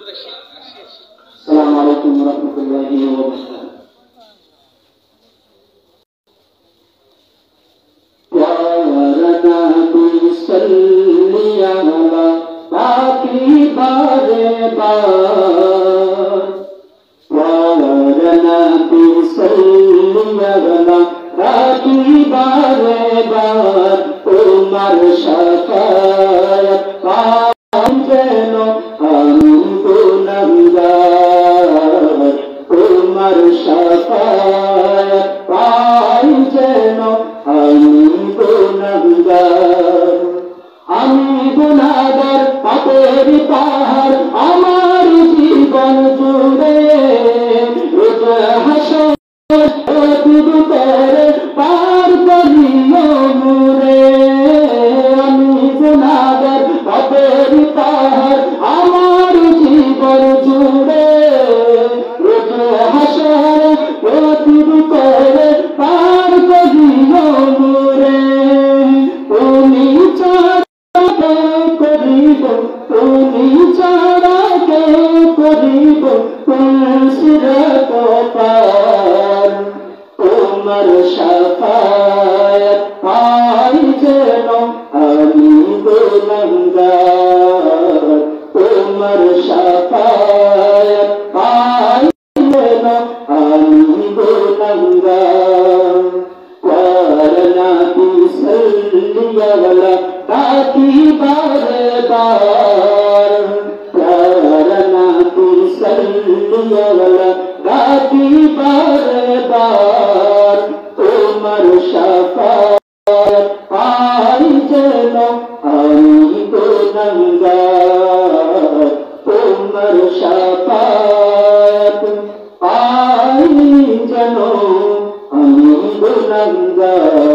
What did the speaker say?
আসসালামু আলাইকুম ওয়া রাহমাতুল্লাহি ওয়া বারাকাতুহু। তোমার শাফায়াত পাই যেন আমি গুনাহগার, তোমার শাফায়াত পাই যেন আমি গুনাহগার। আমি গুনাহগার, পাপের পাহাড় আমার জীবন জুড়ে, রোজ হাসর পার করিও মুরে। আমি গুনাহগার, পাপের পাহাড় আমার জীবন জুড়ে, রোজ হাসর করে পার করিও মুরে। তুমি ছাড়া কে করিব, তুমি ছাড়া কে করিব সিরাত পার। তোমার শাফায়াত পাই যেন আমি গুনাহগার, তোমার শাফায়াত পাই যেন আমি গুনাহগার। করনা বিসল্লিয়া ওয়ালা তাকি বারে বার, করনা বিসল্লিয়া ওয়ালা তাকি বারে বার। তোমার শাফায়াত পাই যেন আমি গুনাহগার, তোমার শাফায়াত পাই যেন আমি গুনাহগার।